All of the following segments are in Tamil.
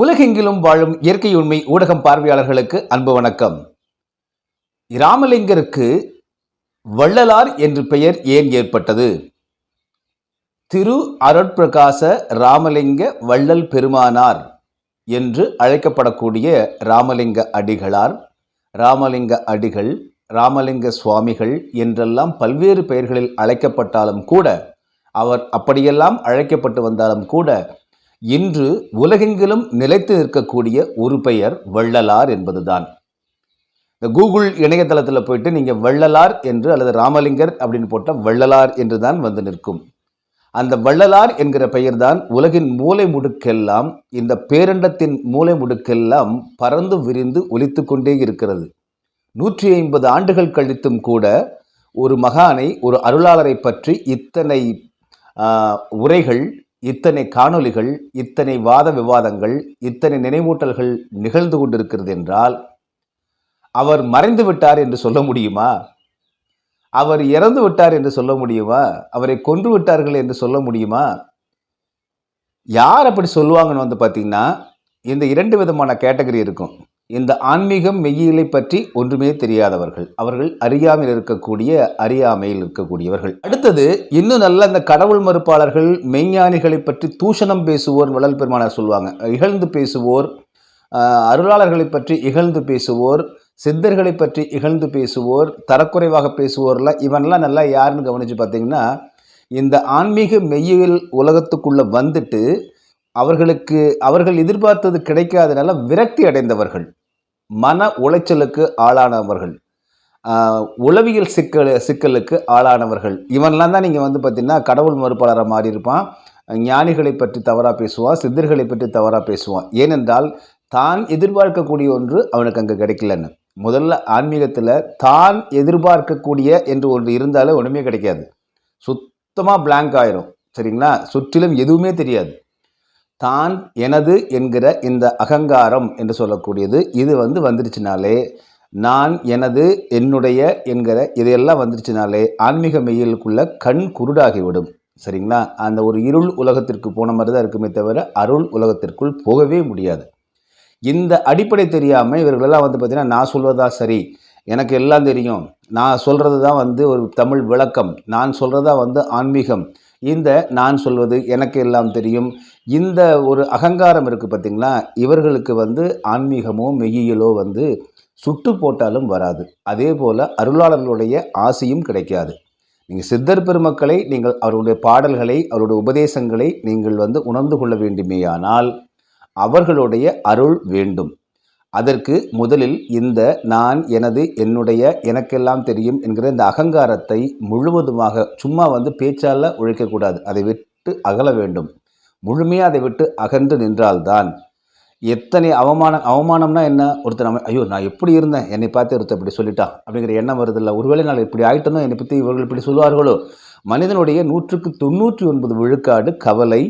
உலகெங்கிலும் வாழும் இயற்கை உண்மை ஊடகம் பார்வையாளர்களுக்கு அன்பு வணக்கம். ராமலிங்கருக்கு வள்ளலார் என்று பெயர் ஏன் ஏற்பட்டது? திரு அருட்பிரகாச ராமலிங்க வள்ளல் பெருமானார் என்று அழைக்கப்படக்கூடிய ராமலிங்க அடிகளார், ராமலிங்க அடிகள், ராமலிங்க சுவாமிகள் என்றெல்லாம் பல்வேறு பெயர்களில் அழைக்கப்பட்டாலும் கூட, அவர் அப்படியெல்லாம் அழைக்கப்பட்டு வந்தாலும் கூட, இன்று உலகெங்கிலும் நிலைத்து நிற்கக்கூடிய ஒரு பெயர் வள்ளலார் என்பதுதான். இந்த கூகுள் இணையதளத்தில் போயிட்டு நீங்கள் வள்ளலார் என்று அல்லது ராமலிங்கர் அப்படின்னு போட்டால் வள்ளலார் என்று தான் வந்து நிற்கும். அந்த வள்ளலார் என்கிற பெயர்தான் உலகின் மூலை முடுக்கெல்லாம், இந்த பேரண்டத்தின் மூலை முடுக்கெல்லாம் பறந்து விரிந்து ஒலித்து கொண்டே இருக்கிறது. 150 ஆண்டுகள் கழித்தும் கூட ஒரு மகானை, ஒரு அருளாளரை பற்றி இத்தனை உரைகள், இத்தனை காணொளிகள், இத்தனை வாத விவாதங்கள், இத்தனை நினைவூட்டல்கள் நிகழ்ந்து கொண்டிருக்கிறது என்றால், அவர் மறைந்து விட்டார் என்று சொல்ல முடியுமா? அவர் இறந்து விட்டார் என்று சொல்ல முடியுமா? அவரை கொன்று விட்டார்கள் என்று சொல்ல முடியுமா? யார் அப்படி சொல்லுவாங்கன்னு பார்த்தீங்கன்னா, இந்த 2 விதமான கேட்டகரி இருக்கும். இந்த ஆன்மீகம் மெய்யியலை பற்றி ஒன்றுமே தெரியாதவர்கள், அவர்கள் அறியாமையில் இருக்கக்கூடியவர்கள். அடுத்தது இன்னும் நல்ல இந்த கடவுள் மறுப்பாளர்கள், மெய்ஞானிகளை பற்றி தூஷணம் பேசுவோர், வள்ளல் பெருமானார் சொல்லுவாங்க, இகழ்ந்து பேசுவோர், அருளாளர்களை பற்றி இகழ்ந்து பேசுவோர், சித்தர்களை பற்றி இகழ்ந்து பேசுவோர், தரக்குறைவாக பேசுவோர்லாம், இவன்லாம் நல்லா யாருன்னு கவனித்து பார்த்தீங்கன்னா, இந்த ஆன்மீக மெய்யியல் உலகத்துக்குள்ளே வந்துட்டு அவர்கள் எதிர்பார்த்தது கிடைக்காதனால விரக்தி அடைந்தவர்கள், மன உளைச்சலுக்கு ஆளானவர்கள், உளவியல் சிக்கலுக்கு ஆளானவர்கள். இவன்லாம் தான் நீங்கள் பார்த்தீங்கன்னா கடவுள் மறுப்பாளராக மாறி இருப்பான். ஞானிகளை பற்றி தவறாக பேசுவான், சித்தர்களை பற்றி தவறாக பேசுவான். ஏனென்றால் தான் எதிர்பார்க்கக்கூடிய ஒன்று அவனுக்கு அங்கே கிடைக்கலன்னு. முதல்ல ஆன்மீகத்தில் தான் எதிர்பார்க்கக்கூடிய என்று ஒன்று இருந்தாலே ஒன்றுமே கிடைக்காது. சுத்தமாக பிளாங்க் ஆயிரும். சரிங்களா? சுற்றிலும் எதுவுமே தெரியாது. தான், எனது என்கிற இந்த அகங்காரம் என்று சொல்லக்கூடியது இது வந்துருச்சுனாலே, நான், எனது, என்னுடைய என்கிற இதையெல்லாம் வந்துருச்சுனாலே ஆன்மீக மெய்யலுக்குள்ள கண் குருடாகிவிடும். சரிங்களா? அந்த ஒரு இருள் உலகத்திற்கு போன மாதிரி தான் இருக்குமே தவிர அருள் உலகத்திற்குள் போகவே முடியாது. இந்த அடிப்படை தெரியாமல் இவர்களெல்லாம் பார்த்தீங்கன்னா, நான் சொல்வதா சரி, எனக்கு எல்லாம் தெரியும், நான் சொல்கிறது தான் ஒரு தமிழ் விளக்கம், நான் சொல்கிறதா ஆன்மீகம், இந்த நான் சொல்வது எனக்கு எல்லாம் தெரியும், இந்த ஒரு அகங்காரம் இருக்குது பார்த்தீங்களா, இவர்களுக்கு ஆன்மீகமோ மெய்யியலோ சுட்டு போட்டாலும் வராது. அதே போல் அருளாளர்களுடைய ஆசையும் கிடைக்காது. நீங்கள் சித்தர் பெருமக்களை, நீங்கள் அவருடைய பாடல்களை, அவருடைய உபதேசங்களை நீங்கள் உணர்ந்து கொள்ள வேண்டுமேயானால் அவர்களுடைய அருள் வேண்டும். அதற்கு முதலில் இந்த நான், எனது, என்னுடைய, எனக்கெல்லாம் தெரியும் என்கிற இந்த அகங்காரத்தை முழுவதுமாக சும்மா பேச்சால் ஒழிக்கக்கூடாது. அதை விட்டு அகல வேண்டும். முழுமையாக அதை விட்டு அகன்று நின்றால்தான். எத்தனை அவமானம்னா என்ன? ஒருத்தர் ஐயோ நான் எப்படி இருந்தேன், என்னை பார்த்து ஒருத்தர் இப்படி சொல்லிட்டான் அப்படிங்கிற எண்ணம் வருதில்லை. ஒருவேளை நான் இப்படி ஆயிட்டனோ, என்னை பற்றி இவர்கள் இப்படி சொல்லுவார்களோ. மனிதனுடைய 199 விழுக்காடு கவலை,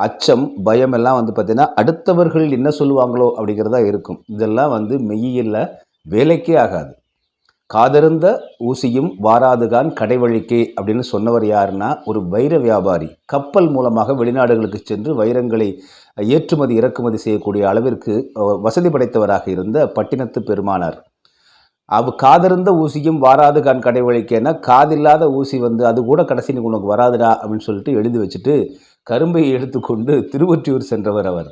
அச்சம், பயம் எல்லாம் பார்த்தீங்கன்னா அடுத்தவர்கள் என்ன சொல்லுவாங்களோ அப்படிங்கிறதா இருக்கும். இதெல்லாம் மெய்யியல்ல வேலைக்கே ஆகாது. காதருந்த ஊசியும் வாராதுகான் கடைவழிக்கே அப்படின்னு சொன்னவர் யாருன்னா, ஒரு வைர வியாபாரி. கப்பல் மூலமாக வெளிநாடுகளுக்கு சென்று வைரங்களை ஏற்றுமதி இறக்குமதி செய்யக்கூடிய அளவிற்கு வசதி படைத்தவராக இருந்த பட்டினத்து பெருமானார். காதருந்த ஊசியும் வாராதுகான் கடைவழிக்கேன்னா, காதில்லாத ஊசி அது கூட கடைசி உனக்கு வராதுடா அப்படின்னு சொல்லிட்டு எழுதி வச்சுட்டு கரும்பை எடுத்துக்கொண்டு திருவொற்றியூர் சென்றவர். அவர்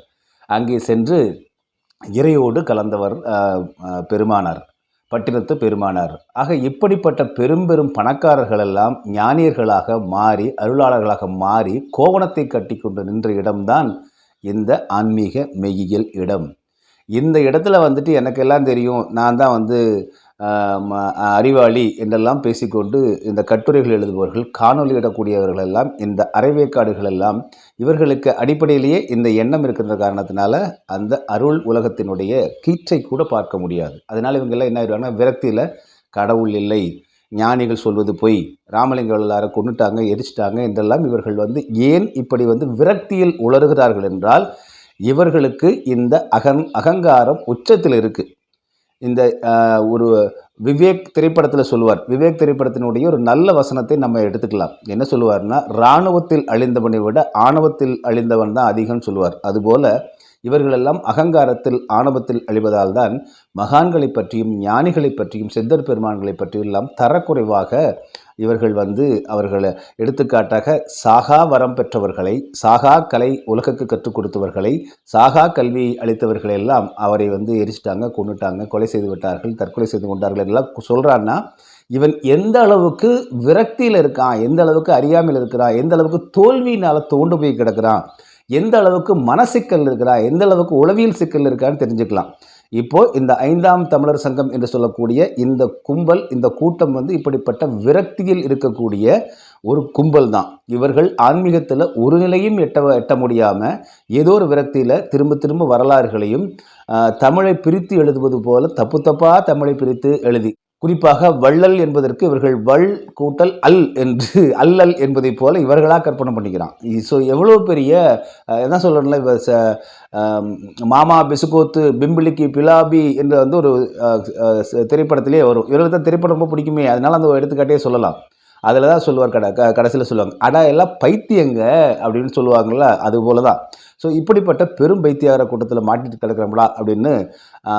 அங்கே சென்று இறையோடு கலந்தவர் பெருமானார், பட்டினத்து பெருமானார். ஆக இப்படிப்பட்ட பெரும் பணக்காரர்களெல்லாம் ஞானியர்களாக மாறி, அருளாளர்களாக மாறி கோவணத்தை கட்டி கொண்டு நின்ற இடம்தான் இந்த ஆன்மீக மெய்யியல் இடம். இந்த இடத்துல எனக்கெல்லாம் தெரியும், நான் தான் அறிவாளி என்றெல்லாம் பேசிக்கொண்டு இந்த கட்டுரைகள் எழுதுபவர்கள், காணொலி இடக்கூடியவர்கள் எல்லாம், இந்த அரைவேக்காடுகள் எல்லாம், இவர்களுக்கு அடிப்படையிலேயே இந்த எண்ணம் இருக்கின்ற காரணத்தினால அந்த அருள் உலகத்தினுடைய கீற்றை கூட பார்க்க முடியாது. அதனால் இவங்கெல்லாம் என்ன ஆயிடுவாங்கன்னா, விரக்தியில் கடவுள் இல்லை, ஞானிகள் சொல்வது பொய், ராமலிங்க வள்ளலாரை கொண்டுட்டாங்க, எரிச்சிட்டாங்க என்றெல்லாம் இவர்கள் ஏன் இப்படி விரக்தியில் உளறுகிறார்கள் என்றால், இவர்களுக்கு இந்த அகங்காரம் உச்சத்தில் இருக்குது. இந்த ஒரு விவேக் திரைப்படத்தில் சொல்லுவார், விவேக் திரைப்படத்தினுடைய ஒரு நல்ல வசனத்தை நம்ம எடுத்துக்கலாம். என்ன சொல்லுவார்னா, இராணுவத்தில் அழிந்தவனை விட ஆணவத்தில் அழிந்தவன் தான் அதிகம்னு சொல்லுவார். அதுபோல் இவர்களெல்லாம் அகங்காரத்தில் ஆணவத்தில் அழிவதால் தான் மகான்களை பற்றியும் ஞானிகளை பற்றியும் சித்தர் பெருமான்களை பற்றியும் எல்லாம் தரக்குறைவாக இவர்கள் அவர்களை எடுத்துக்காட்டாக சாகா வரம் பெற்றவர்களை, சாகா கலை உலகுக்கு கற்றுக் கொடுத்தவர்களை, சாகா கல்வியை அளித்தவர்களை எல்லாம் அவரை எரிச்சிட்டாங்க, கொண்டுட்டாங்க, கொலை செய்து விட்டார்கள், தற்கொலை செய்து கொண்டார்கள் எல்லாம் சொல்கிறான்னா இவன் எந்த அளவுக்கு விரக்தியில் இருக்கான், எந்த அளவுக்கு அறியாமல் இருக்கிறான், எந்த அளவுக்கு தோல்வியினால் தோண்டு போய் கிடக்கிறான், எந்த அளவுக்கு மனசிக்கல் இருக்கிறான், எந்த அளவுக்கு உளவியல் சிக்கல் இருக்கான்னு தெரிஞ்சுக்கலாம். இப்போ இந்த 5ஆம் தமிழர் சங்கம் என்று சொல்லக்கூடிய இந்த கும்பல், இந்த கூட்டம் இப்படிப்பட்ட விரக்தியில் இருக்கக்கூடிய ஒரு கும்பல் தான். இவர்கள் ஆன்மீகத்தில் ஒரு நிலையும் எட்ட முடியாமல் ஏதோ ஒரு விரக்தியில் திரும்ப திரும்ப வரலாறுகளையும் தமிழை பிரித்து எழுதுவது போல தப்பாக தமிழை பிரித்து எழுதி, குறிப்பாக வள்ளல் என்பதற்கு இவர்கள் வள் கூட்டல் அல் என்று அல்லல் என்பதை போல இவர்களாக கற்பனை பண்ணிக்கிறான். ஸோ எவ்வளோ பெரிய என்ன சொல்கிறேன்ல, மாமா பிசுகோத்து பிம்பிளிக்கு பிலாபி என்று ஒரு திரைப்படத்திலே வரும். இவர்களுக்கு தான் திரைப்படம் ரொம்ப பிடிக்குமே, அதனால் அந்த எடுத்துக்காட்டே சொல்லலாம். அதில் தான் சொல்லுவார், கடைசியில் சொல்லுவாங்க, அடா எல்லாம் பைத்தியங்க அப்படின்னு சொல்லுவாங்கள்ல, அது போல தான். ஸோ இப்படிப்பட்ட பெரும் பைத்தியார கூட்டத்தில் மாட்டிட்டு கிடக்கிறோம்டா அப்படின்னு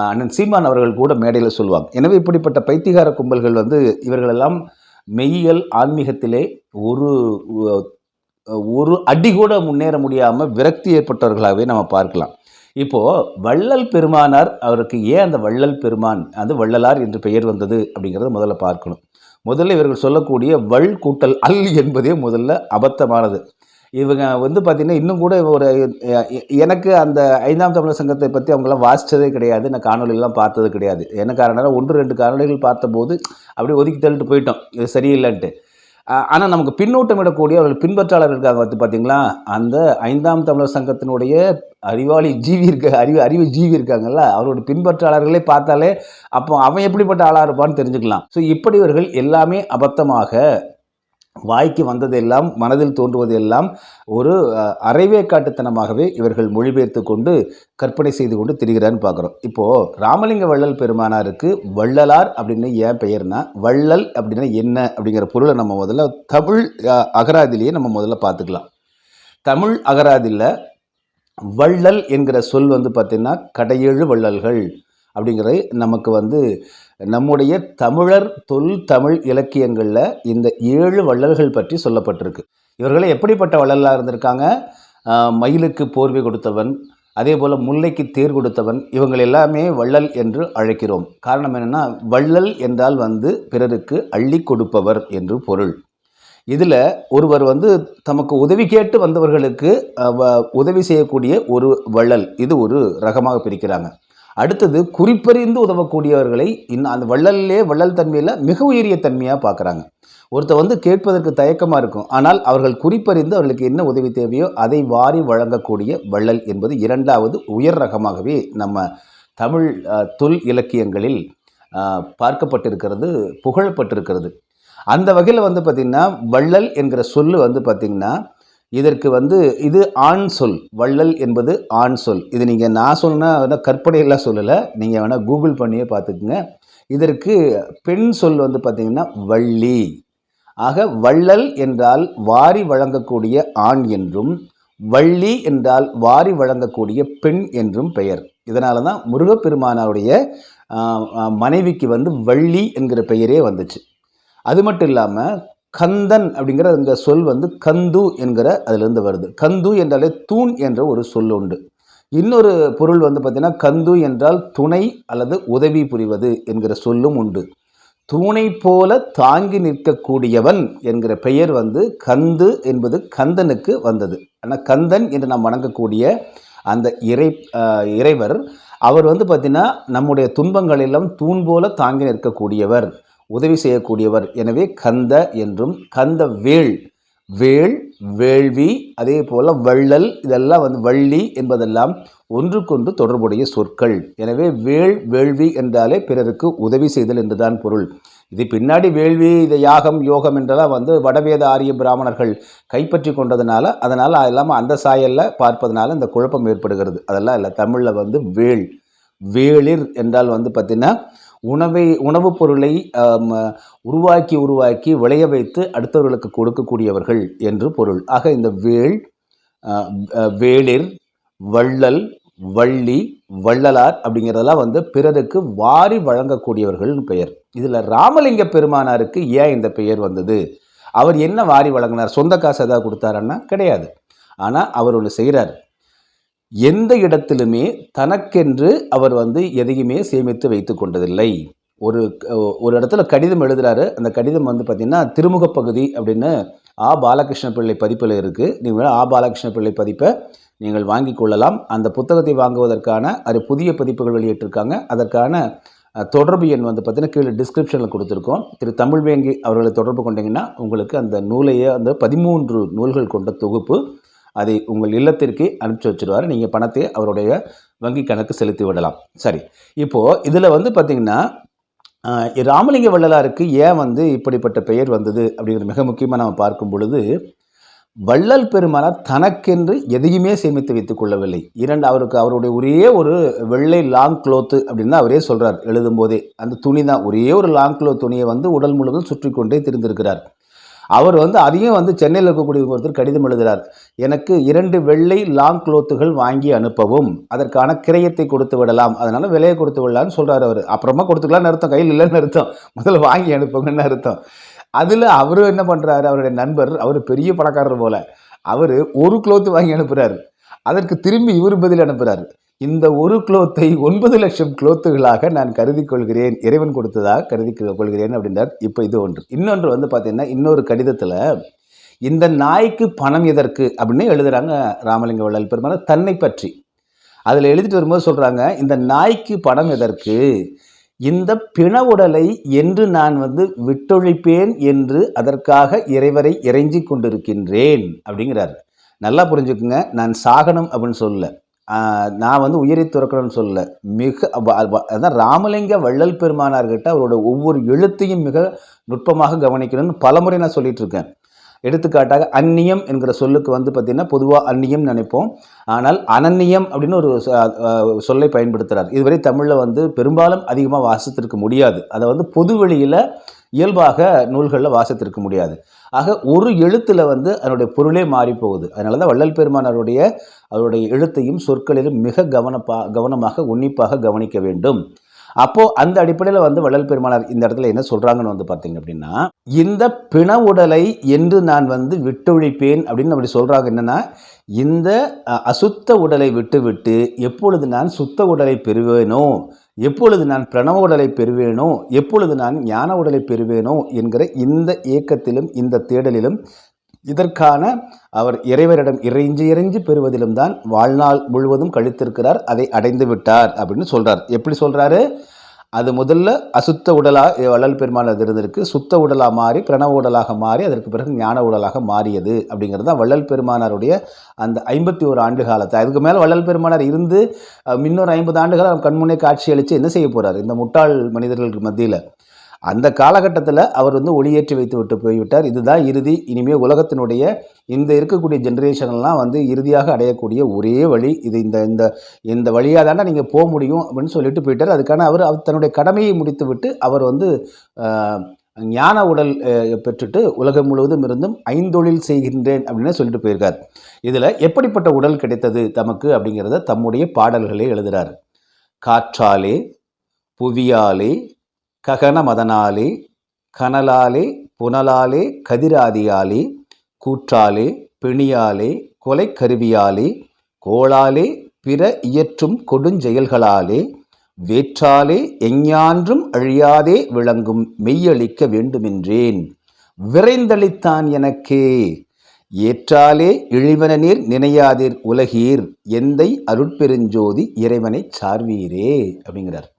அண்ணன் சீமான் அவர்கள் கூட மேடையில் சொல்லுவாங்க. எனவே இப்படிப்பட்ட பைத்தியகார கும்பல்கள் இவர்களெல்லாம் மெய்யியல் ஆன்மீகத்திலே ஒரு அடி கூட முன்னேற முடியாமல் விரக்தி ஏற்பட்டவர்களாகவே நம்ம பார்க்கலாம். இப்போது வள்ளல் பெருமானார் அவருக்கு ஏன் அந்த வள்ளல் பெருமான் வள்ளலார் என்று பெயர் வந்தது அப்படிங்கிறத முதல்ல பார்க்கணும். முதல்ல இவர்கள் சொல்லக்கூடிய வள் கூட்டல் அல் என்பதே முதல்ல அபத்தமானது. இவங்க பார்த்திங்கன்னா இன்னும் கூட எனக்கு அந்த 5ஆம் தமிழர் சங்கத்தை பற்றி அவங்களாம் வாசித்ததே கிடையாது, நான் காணொலியெல்லாம் பார்த்தது கிடையாது. என்ன காரணம்னா 1-2 காணொலிகள் பார்த்தபோது அப்படியே ஒதுக்கி தள்ளிட்டு போயிட்டோம், இது சரியில்லைன்ட்டு. ஆனால் நமக்கு பின்னூட்டம் விடக்கூடிய அவர்கள் பின்பற்றாளர்கள் இருக்காங்க பார்த்திங்களா, அந்த 5ஆம் தமிழர் சங்கத்தினுடைய அறிவாளி ஜீவி அறிவு ஜீவி இருக்காங்கல்ல, அவரோட பின்பற்றாளர்களே பார்த்தாலே அப்போ அவன் எப்படிப்பட்ட ஆளாக இருப்பான்னு தெரிஞ்சுக்கலாம். ஸோ இப்படி இவர்கள் எல்லாமே அபத்தமாக வாய்க்கு வந்ததெல்லாம், மனதில் தோன்றுவதெல்லாம் ஒரு அரைவேக்காட்டுத்தனமாகவே இவர்கள் மொழிபெயர்த்து கொண்டு கற்பனை செய்து கொண்டு திரிகிறான்னு பார்க்குறோம். இப்போது ராமலிங்க வள்ளல் பெருமானாருக்கு வள்ளலார் அப்படின்னு ஏன் பெயர்னா, வள்ளல் அப்படின்னா என்ன அப்படிங்கிற பொருளை நம்ம முதல்ல தமிழ் அகராதிலேயே நம்ம முதல்ல பார்த்துக்கலாம். தமிழ் அகராதியில் வள்ளல் என்கிற சொல் பார்த்திங்கன்னா கடையேழு வள்ளல்கள் அப்படிங்கிறது நமக்கு நம்முடைய தமிழர் தமிழ் இலக்கியங்களில் இந்த 7 வள்ளல்கள் பற்றி சொல்லப்பட்டிருக்கு. இவர்களை எப்படிப்பட்ட வள்ளலாக இருந்திருக்காங்க? மயிலுக்கு போர்வை கொடுத்தவன், அதே போல் முல்லைக்கு தேர் கொடுத்தவன், இவங்கள் எல்லாமே வள்ளல் என்று அழைக்கிறோம். காரணம் என்னென்னா, வள்ளல் என்றால் பிறருக்கு அள்ளி கொடுப்பவர் என்று பொருள். இதில் ஒருவர் தமக்கு உதவி கேட்டு வந்தவர்களுக்கு உதவி செய்யக்கூடிய ஒரு வள்ளல், இது ஒரு ரகமாக பிரிக்கிறாங்க. அடுத்தது குறிப்பறிந்து உதவக்கூடியவர்களை அந்த வள்ளல் தன்மையில் மிக உயரிய தன்மையாக பார்க்குறாங்க. ஒருத்தர் கேட்பதற்கு தயக்கமாக இருக்கும், ஆனால் அவர்கள் குறிப்பறிந்து அவர்களுக்கு என்ன உதவி தேவையோ அதை வாரி வழங்கக்கூடிய வள்ளல் என்பது 2வது உயர் ரகமாகவே நம்ம தமிழ் தொல் இலக்கியங்களில் பார்க்கப்பட்டிருக்கிறது, புகழப்பட்டிருக்கிறது. அந்த வகையில் பார்த்திங்கன்னா வள்ளல் என்கிற சொல்லு பார்த்திங்கன்னா இதற்கு இது ஆண் சொல். வள்ளல் என்பது ஆண் சொல். இது நீங்கள் நான் சொன்னால் கற்பனையெல்லாம் சொல்லலை, நீங்கள் வேணால் கூகுள் பண்ணியே பார்த்துக்குங்க. இதற்கு பெண் சொல் பார்த்திங்கன்னா வள்ளி. ஆக வள்ளல் என்றால் வாரி வழங்கக்கூடிய ஆண் என்றும், வள்ளி என்றால் வாரி வழங்கக்கூடிய பெண் என்றும் பெயர். இதனால தான் முருகப்பெருமானுடைய மனைவிக்கு வள்ளி என்கிற பெயரே வந்துச்சு. அது மட்டும் இல்லாமல் கந்தன் அப்படிங்கிற இந்த சொல் கந்து என்கிற அதிலிருந்து வருது. கந்து என்றாலே தூண் என்ற ஒரு சொல் உண்டு. இன்னொரு பொருள் பார்த்திங்கன்னா கந்து என்றால் துணை அல்லது உதவி புரிவது என்கிற சொல்லும் உண்டு. தூணை போல தாங்கி நிற்கக்கூடியவன் என்கிற பெயர் கந்து என்பது கந்தனுக்கு வந்தது. ஆனால் கந்தன் என்று நாம் வணங்கக்கூடிய அந்த இறைவர் அவர் பார்த்திங்கன்னா நம்முடைய துன்பங்களெல்லாம் தூண் போல தாங்கி நிற்கக்கூடியவர், உதவி செய்யக்கூடியவர். எனவே கந்த என்றும், கந்த வேள்வி, அதே போல் வள்ளல், இதெல்லாம் வள்ளி என்பதெல்லாம் ஒன்றுக்கொன்று தொடர்புடைய சொற்கள். எனவே வேள்வி என்றாலே பிறருக்கு உதவி செய்தல் என்றுதான் பொருள். இது பின்னாடி வேள்வி, இதை யாகம் யோகம் என்றெல்லாம் வடவேத ஆரிய பிராமணர்கள் கைப்பற்றி கொண்டதுனால, அதனால் அதெல்லாம் அந்த சாயலில் பார்ப்பதனால இந்த குழப்பம் ஏற்படுகிறது. அதெல்லாம் இல்லை. தமிழில் வேளிர் என்றால் பார்த்திங்கன்னா உணவுப் பொருளை உருவாக்கி விளைய வைத்து அடுத்தவர்களுக்கு கொடுக்கக்கூடியவர்கள் என்று பொருள். ஆக இந்த வேளிர், வள்ளல், வள்ளி, வள்ளலார் அப்படிங்கிறதெல்லாம் வந்து பிறருக்கு வாரி வழங்கக்கூடியவர்கள்னு பெயர். இதில் ராமலிங்க பெருமானாருக்கு ஏன் இந்த பெயர் வந்தது? அவர் என்ன வாரி வழங்கினார்? சொந்த காசு ஏதாவது கொடுத்தாருன்னா கிடையாது. ஆனால் அவர் ஒன்று செய்கிறார். எந்த இடத்திலுமே தனக்கென்று அவர் வந்து எதையுமே சேமித்து வைத்து கொண்டதில்லை. ஒரு இடத்துல கடிதம் எழுதுறாரு. அந்த கடிதம் வந்து பார்த்திங்கன்னா திருமுகப் பகுதி அப்படின்னு பாலகிருஷ்ண பிள்ளை பதிப்பில் இருக்குது. நீங்கள் பாலகிருஷ்ண பிள்ளை பதிப்பை நீங்கள் வாங்கி கொள்ளலாம். அந்த புத்தகத்தை வாங்குவதற்கான அது புதிய பதிப்புகள் வெளியிட்டிருக்காங்க. அதற்கான தொடர்பு எண் வந்து பார்த்திங்கன்னா கீழே டிஸ்கிரிப்ஷனில் கொடுத்துருக்கோம். திரு தமிழ்வேங்கி அவர்களை தொடர்பு கொண்டீங்கன்னா உங்களுக்கு அந்த நூலையே அந்த 13 நூல்கள் கொண்ட தொகுப்பு அதை உங்கள் இல்லத்திற்கு அனுப்பிச்சி வச்சுருவார். நீங்கள் பணத்தை அவருடைய வங்கி கணக்கு செலுத்தி விடலாம். சரி, இப்போது இதில் வந்து பார்த்திங்கன்னா ராமலிங்க வள்ளலாருக்கு ஏன் வந்து இப்படிப்பட்ட பெயர் வந்தது அப்படிங்கிறது மிக முக்கியமாக நம்ம பார்க்கும் பொழுது, வள்ளல் பெருமானார் தனக்கென்று எதையுமே சேமித்து வைத்துக் கொள்ளவில்லை. அவருடைய ஒரே ஒரு வெள்ளை லாங் க்ளோத்து அப்படின்னு தான் அவரே சொல்கிறார் எழுதும்போதே. அந்த துணி தான், ஒரே ஒரு லாங் க்ளோத் துணியை வந்து உடல் முழுவதும் சுற்றி கொண்டே திரிந்திருக்கிறார். அவர் வந்து அதையும் வந்து சென்னையில் இருக்கக்கூடிய ஒருத்தர் கடிதம் எழுதுகிறார். எனக்கு 2 வெள்ளை லாங் க்ளோத்துகள் வாங்கி அனுப்பவும், அதற்கான கிரயத்தை கொடுத்து விடலாம், அதனால் விலையை கொடுத்து விடலான்னு சொல்கிறார் அவர். அப்புறமா கொடுத்துக்கலான்னு அர்த்தம், கையில் இல்லைன்னு அர்த்தம், முதல்ல வாங்கி அனுப்புங்கன்னு அர்த்தம். அதில் அவர் என்ன பண்ணுறாரு, அவருடைய நண்பர், அவர் பெரிய பணக்காரர் போல், அவர் ஒரு க்ளோத்து வாங்கி அனுப்புகிறார். அதற்கு திரும்பி இவர் பதில் அனுப்புகிறார். இந்த ஒரு க்ளோத்தை 9 லட்சம் க்ளோத்துகளாக நான் கருதி கொள்கிறேன், இறைவன் கொடுத்ததாக கருதி கொள்கிறேன் அப்படின்றார். இப்போ இது ஒன்று. இன்னொன்று வந்து பார்த்தீங்கன்னா இன்னொரு கடிதத்தில் இந்த நாய்க்கு பணம் எதற்கு அப்படின்னு எழுதுகிறாங்க ராமலிங்க வள்ளல் பெருமானார் தன்னை பற்றி. அதில் எழுதிட்டு வரும்போது சொல்கிறாங்க, இந்த நாய்க்கு பணம் எதற்கு, இந்த பிண உடலை என்று நான் வந்து விட்டொழிப்பேன் என்று அதற்காக இறைவரை இறைஞ்சி கொண்டிருக்கின்றேன் அப்படிங்கிறார். நல்லா புரிஞ்சுக்குங்க, நான் சாகனம் அப்படின்னு சொல்லல, நான் வந்து உயிரை துறக்கணும்னு சொல்லல. அதான் ராமலிங்க வள்ளல் பெருமானார்கிட்ட அவரோட ஒவ்வொரு எழுத்தையும் மிக நுட்பமாக கவனிக்கணும்னு பலமுறை நான் சொல்லிட்டு இருக்கேன். எடுத்துக்காட்டாக அந்நியம் என்கிற சொல்லுக்கு வந்து பார்த்திங்கன்னா பொதுவாக அந்நியம் நினைப்போம், ஆனால் அனன்னியம் அப்படின்னு ஒரு சொல்லை பயன்படுத்துகிறார். இதுவரை தமிழில் வந்து பெரும்பாலும் அதிகமாக வாசித்திருக்க முடியாது. அதை வந்து பொது வெளியில் இயல்பாக நூல்களில் வாசித்திருக்க முடியாது. ஆக ஒரு எழுத்தில் வந்து அதனுடைய பொருளே மாறி போகுது. அதனால தான் வள்ளல் பெருமானாருடைய அவருடைய எழுத்தையும் சொற்களிலும் மிக கவனமாக உன்னிப்பாக கவனிக்க வேண்டும். அப்போது அந்த அடிப்படையில் வந்து வள்ளல் பெருமானார் இந்த இடத்துல என்ன சொல்கிறாங்கன்னு வந்து பார்த்தீங்க அப்படின்னா, இந்த பிண உடலை என்று நான் வந்து விட்டொழிப்பேன் அப்படின்னு அப்படி சொல்கிறாங்க. என்னென்னா, இந்த அசுத்த உடலை விட்டுவிட்டு எப்பொழுது நான் சுத்த உடலை பெறுவேனோ, எப்பொழுது நான் பிரணவ உடலை பெறுவேனோ, எப்பொழுது நான் ஞான உடலை பெறுவேனோ என்கிற இந்த ஏக்கத்திலும் இந்த தேடலிலும் இதற்கான அவர் இறைவரிடம் இறைஞ்சி பெறுவதிலும் தான் வாழ்நாள் முழுவதும் கழித்திருக்கிறார். அதை அடைந்து விட்டார் அப்படின்னு சொல்கிறார். எப்படி சொல்கிறாரு? அது முதல்ல அசுத்த உடலாக வள்ளல் பெருமானார் இருந்திருக்கு, சுத்த உடலாக மாறி பிரணவ உடலாக மாறி அதற்கு பிறகு ஞான உடலாக மாறியது அப்படிங்கிறது தான் வள்ளல் பெருமானாருடைய அந்த 51 ஆண்டு காலத்தை. அதுக்கு மேலே வள்ளல் பெருமானார் இருந்து இன்னொரு 50 ஆண்டுகள் கண்முன்னே காட்சி அளித்து என்ன செய்ய போகிறார் இந்த முட்டாள் மனிதர்களுக்கு மத்தியில்? அந்த காலகட்டத்தில் அவர் வந்து ஒளியேற்றி வைத்து விட்டு போய்விட்டார். இதுதான் இறுதி. இனிமேல் உலகத்தினுடைய இந்த இருக்கக்கூடிய ஜென்ரேஷன்லாம் வந்து இறுதியாக அடையக்கூடிய ஒரே வழி இது. இந்த வழியாக தானே நீங்கள் போக முடியும் அப்படின்னு சொல்லிட்டு போயிட்டார். அதுக்கான அவர் தன்னுடைய கடமையை முடித்து விட்டு அவர் வந்து ஞான உடல் பெற்றுட்டு உலகம் முழுவதும் இருந்தும் 5 தொழில் செய்கின்றேன் அப்படின்னு சொல்லிட்டு போயிருக்கார். இதில் எப்படிப்பட்ட உடல் கிடைத்தது தமக்கு அப்படிங்கிறத தம்முடைய பாடல்களே எழுதுகிறார். காற்றாலே, புவியாலே, ககன மதனாலே, கனலாலே, புனலாலே, கதிராதியாலே, கூற்றாலே, பிணியாலே, கொலை கருவியாலே, கோளாலே, பிற இயற்றும் கொடுஞ்செயல்களாலே, வேற்றாலே எஞ்ஞான்றும் அழியாதே விளங்கும் மெய்யளிக்க வேண்டுமென்றேன், விரைந்தளித்தான் எனக்கே, ஏற்றாலே இழிவனநீர் நினையாதீர் உலகீர், எந்தை அருட்பெருஞ்சோதி இறைவனை சார்வீரே அப்படிங்கிறார்.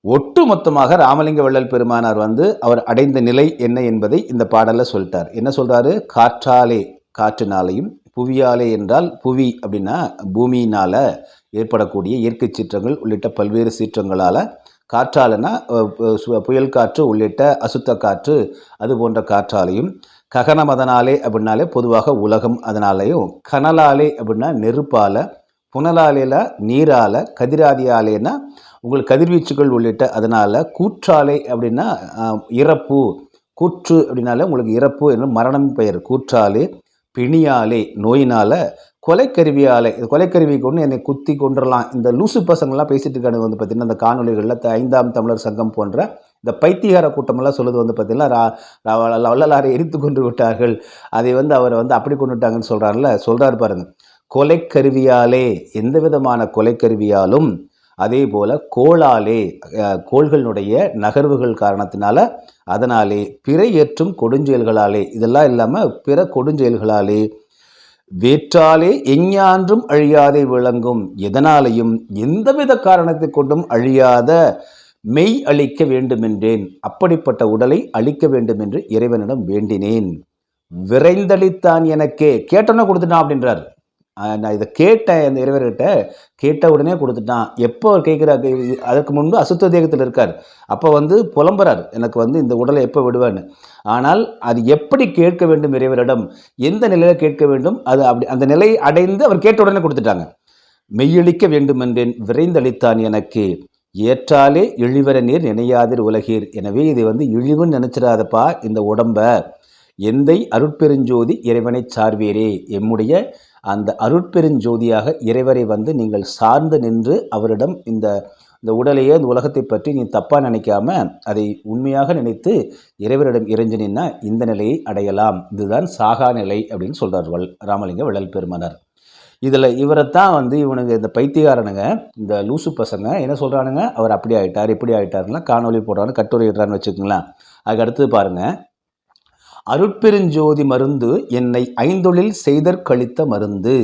ஒட்டு மொத்தமாக ராமலிங்க வள்ளல் பெருமானார் வந்து அவர் அடைந்த நிலை என்ன என்பதை இந்த பாடலில் சொல்லிட்டார். என்ன சொல்கிறாரு? காற்றாலே, காற்றினாலையும், புவியாலே என்றால் புவி அப்படின்னா பூமியினால் ஏற்படக்கூடிய இயற்கை சீற்றங்கள் உள்ளிட்ட பல்வேறு சீற்றங்களால், காற்றாலனா புயல் காற்று உள்ளிட்ட அசுத்த காற்று அது போன்ற காற்றாலையும், ககன மதனாலே அப்படின்னாலே பொதுவாக உலகம் அதனாலேயும், கனலாலே அப்படின்னா நெருப்பால், புனலாலேல நீரால், கதிராதியாலேனா உங்களுக்கு கதிர்வீச்சுகள் உள்ளிட்ட அதனால், கூற்றாலே அப்படின்னா இறப்பு, கூற்று அப்படின்னாலே உங்களுக்கு இறப்பு என்னும் மரணம் பெயர் கூற்றாலே, பிணியாலே நோயினால், கொலைக்கருவியால் இது கொலைக்கருவி கொண்டு என்னை குத்தி கொண்டுடலாம். இந்த லூசு பசங்கள்லாம் பேசிட்டு இருக்காங்க வந்து பார்த்திங்கன்னா, இந்த காணொலிகளில் 5ஆம் தமிழர் சங்கம் போன்ற இந்த பைத்தியகார கூட்டமெல்லாம் சொல்லுது வந்து பார்த்திங்கன்னா, வள்ளலாரை எரித்து கொண்டு விட்டார்கள், அதை வந்து அவரை வந்து அப்படி கொண்டு விட்டாங்கன்னு சொல்கிறாரு பாருங்க. கொலைக்கருவியாலே, எந்த விதமான கொலைக்கருவியாலும், அதே போல் கோளாலே, கோள்களுடைய நகர்வுகள் காரணத்தினால, அதனாலே, பிற ஏற்றும் கொடுஞ்செயல்களாலே, இதெல்லாம் இல்லாமல் பிற கொடுஞ்செயல்களாலே, வேற்றாலே எஞ்ஞான்றும் அழியாதே விளங்கும், எதனாலையும் எந்தவித காரணத்தை கொண்டும் அழியாத மெய் அளிக்க வேண்டுமென்றேன். அப்படிப்பட்ட உடலை அளிக்க வேண்டும் என்று இறைவனிடம் வேண்டினேன். விரைந்தளித்தான் எனக்கே, கேட்டோன்னா கொடுத்துட்டான் அப்படின்றார். நான் இதை கேட்டேன் அந்த இறைவர்கிட்ட, கேட்ட உடனே கொடுத்துட்டான். எப்போ கேட்குறாரு? அதற்கு முன்பு அசுத்த தேகத்தில் இருக்கார். அப்போ வந்து புலம்புறார், எனக்கு வந்து இந்த உடலை எப்போ விடுவேன்னு. ஆனால் அது எப்படி கேட்க வேண்டும் இறைவரிடம், எந்த நிலையில் கேட்க வேண்டும், அது அப்படி அந்த நிலையை அடைந்து அவர் கேட்ட உடனே கொடுத்துட்டாங்க. மெய்யளிக்க வேண்டுமென்றேன், விரைந்தளித்தான் எனக்கு. ஏற்றாலே இழிவர நீர் நினையாதிர் உலகீர். எனவே இதை வந்து இழிவுன்னு நினைச்சிடாதப்பா இந்த உடம்ப. எந்தை அருட்பெருஞ்சோதி இறைவனை சார்வீரே, எம்முடைய அந்த அருட்பெருஞ்சோதியாக இறைவரை வந்து நீங்கள் சார்ந்து நின்று அவரிடம் இந்த உடலையே, இந்த உலகத்தை பற்றி நீ தப்பாக நினைக்காம அதை உண்மையாக நினைத்து இறைவரிடம் இறைஞ்சினா இந்த நிலையை அடையலாம். இதுதான் சாகா நிலை அப்படின்னு சொல்கிறார் ராமலிங்க வள்ளல் பெருமானார். இதில் இவரைத்தான் வந்து இவனுங்க இந்த பைத்தியக்காரனுங்க, இந்த லூசு பசங்க என்ன சொல்கிறானுங்க, அவர் அப்படி ஆகிட்டார் இப்படி ஆகிட்டாருன்னா காணொலி போடுறான்னு கட்டுரையிடுறான்னு வச்சுக்கோங்களேன். அதுக்கு அடுத்தது பாருங்கள், அருட்பெருஞ்சோதி மருந்து என்னை ஐந்தொழில் செய்தற்கழித்த மருந்து,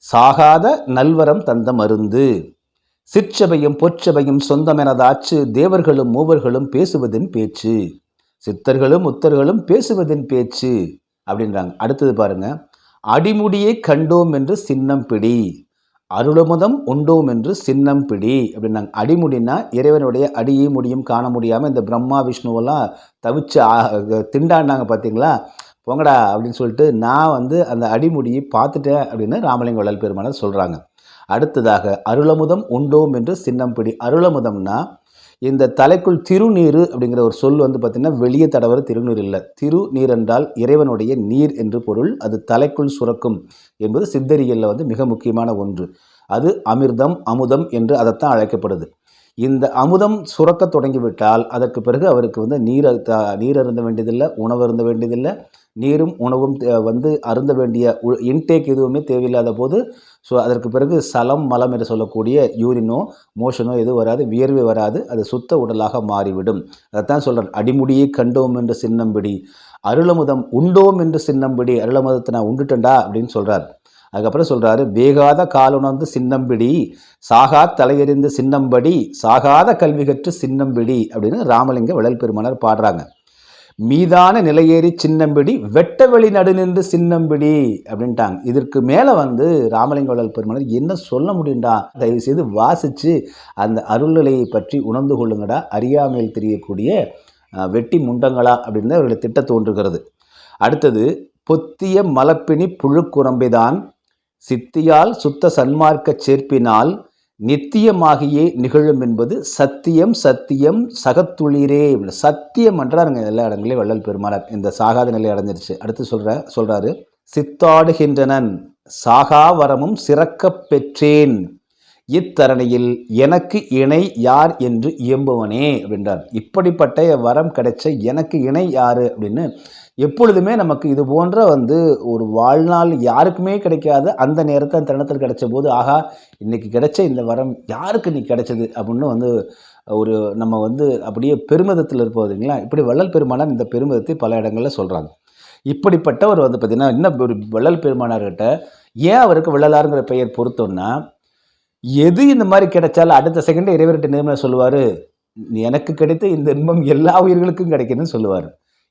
சாகாத நல்வரம் தந்த மருந்து, சிற்சபையும் பொற்சபையும் சொந்தமெனதாச்சு, தேவர்களும் மூவர்களும் பேசுவதின் பேச்சு, சித்தர்களும் முத்தர்களும் பேசுவதின் பேச்சு அப்படின்றாங்க. அடுத்தது பாருங்க, அடிமுடியை கண்டோம் என்று சின்னம் பிடி, அருளமுதம் உண்டோம் என்று சின்னம் பிடி அப்படின்னாங்க. அடிமுடினா இறைவனுடைய அடியை முடியும் காண முடியாமல் இந்த பிரம்மா விஷ்ணுவெல்லாம் தவிச்சு திண்டாண்டாங்க பார்த்தீங்களா, போங்கடா அப்படின்னு சொல்லிட்டு நான் வந்து அந்த அடிமுடியை பார்த்துட்டேன் அப்படின்னு ராமலிங்க வள்ளல் பெருமானார் சொல்கிறாங்க. அடுத்ததாக அருளமுதம் உண்டோம் என்று சின்னம் பிடி. அருளமுதம்னா இந்த தலைக்குள் திருநீர் அப்படிங்கிற ஒரு சொல் வந்து பார்த்திங்கன்னா வெளியே தடவர திருநீர் இல்லை. திருநீர் என்றால் இறைவனுடைய நீர் என்று பொருள். அது தலைக்குள் சுரக்கும் என்பது சித்தரியலில் வந்து மிக முக்கியமான ஒன்று. அது அமிர்தம் அமுதம் என்று அதைத்தான் அழைக்கப்படுது. இந்த அமுதம் சுரக்க தொடங்கிவிட்டால் அதற்கு பிறகு அவருக்கு வந்து நீர் அருந்த வேண்டியதில்லை, உணவு அருந்த வேண்டியதில்லை. நீரும் உணவும் வந்து அருந்த வேண்டிய இன்டேக் எதுவுமே தேவையில்லாத போது அதற்கு பிறகு சலம் மலம் என்று சொல்லக்கூடிய யூரினோ மோஷனோ எதுவும் வராது, வியர்வை வராது, அது சுத்த உடலாக மாறிவிடும். அதைத்தான் சொல்கிறார், அடிமுடியை கண்டோம் என்று சின்னம்பிடி, அருளமுதம் உண்டோம் என்று சின்னம்பிடி. அருளமுதத்தை நான் உண்டுட்டேன்டா அப்படின்னு சொல்கிறார். அதுக்கப்புறம் சொல்கிறாரு, வேகாத காலுணர்ந்து சின்னம்பிடி, சாகா தலையெறிந்து சின்னம்படி, சாகாத கல்வி கற்று சின்னம்பிடி அப்படின்னு ராமலிங்க வள்ளல் பெருமானார் பாடுறாங்க. மீதான நிலையேறி சின்னம்பிடி, வெட்ட வெளி நடு நின்று சின்னம்பிடி அப்படின்ட்டாங்க. இதற்கு மேலே வந்து ராமலிங்க வள்ளல் பெருமானார் என்ன சொல்ல முடியும்டா, தயவு செய்து வாசித்து அந்த அருள்நிலையை பற்றி உணர்ந்து கொள்ளுங்கடா, அறியாமையில் தெரியக்கூடிய வெட்டி முண்டங்களா அப்படின்னு அவர்களுடைய திட்டம் தோன்றுகிறது. அடுத்தது, பொத்திய மலப்பினி புழுக்குரம்பிதான் சித்தியால் சுத்த சன்மார்க்க சேர்ப்பினால் நித்தியமாகியே நிகழும் என்பது சத்தியம் சத்தியம் சகத்துளிரே. சத்தியம் என்றாருங்க எல்லா இடங்களையும் வள்ளல் பெருமானார். இந்த சாகாத நிலை அடைஞ்சிருச்சு. அடுத்து சொல்றாரு, சித்தாடுகின்றனன் சாகா வரமும் சிறக்க பெற்றேன், இத்தரணியில் எனக்கு இணை யார் என்று இயம்புவனே அப்படின்றார். இப்படிப்பட்ட வரம் கிடைச்ச எனக்கு இணை யாரு அப்படின்னு எப்பொழுதுமே நமக்கு இது போன்ற வந்து ஒரு வாழ்நாள் யாருக்குமே கிடைக்காத அந்த நேரத்தை அந்த தருணத்தில் கிடைச்ச போது, ஆகா இன்னைக்கு கிடைச்ச இந்த வரம் யாருக்கு இன்னைக்கு கிடைச்சது அப்படின்னு வந்து ஒரு நம்ம வந்து அப்படியே பெருமிதத்தில் இருப்பதுங்களா. இப்படி வள்ளல் பெருமானார் இந்த பெருமிதத்தை பல இடங்களில் சொல்கிறாங்க. இப்படிப்பட்டவர் வந்து பார்த்திங்கன்னா இன்னும் ஒரு வள்ளல் பெருமானார்கிட்ட ஏன் அவருக்கு வள்ளலாருங்கிற பெயர் பொருத்தம்னா, எது இந்த மாதிரி கிடைச்சாலும் அடுத்த செகண்ட் இறைவர்கிட்ட நேர்மையாக சொல்லுவார், எனக்கு கிடைத்த இந்த இன்பம் எல்லா உயிர்களுக்கும் கிடைக்கணும்னு சொல்லுவார்.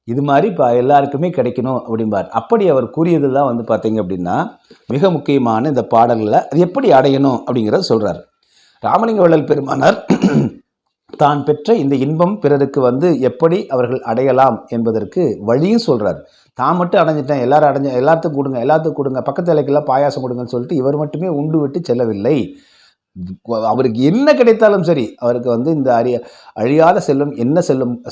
இது மாதிரி இப்போ எல்லாருக்குமே கிடைக்கணும் அப்படிம்பார். அப்படி அவர் கூறியது தான் வந்து பார்த்தீங்க அப்படின்னா மிக முக்கியமான இந்த பாடல்களை அது எப்படி அடையணும் அப்படிங்கிறத சொல்கிறார். ராமலிங்க வள்ளல் பெருமானார் தான் பெற்ற இந்த இன்பம் பிறருக்கு வந்து எப்படி அவர்கள் அடையலாம் என்பதற்கு வழியும் சொல்கிறார். தான் மட்டும் அடைஞ்சிட்டேன், எல்லாத்துக்கும் கொடுங்க பக்கத்து இலைக்கெல்லாம் பாயாசம் கொடுங்கன்னு சொல்லிட்டு இவர் மட்டுமே உண்டு விட்டு செல்லவில்லை. அவருக்கு என்ன கிடைத்தாலும் சரி, அவருக்கு வந்து இந்த அழியாத செல்வம் என்ன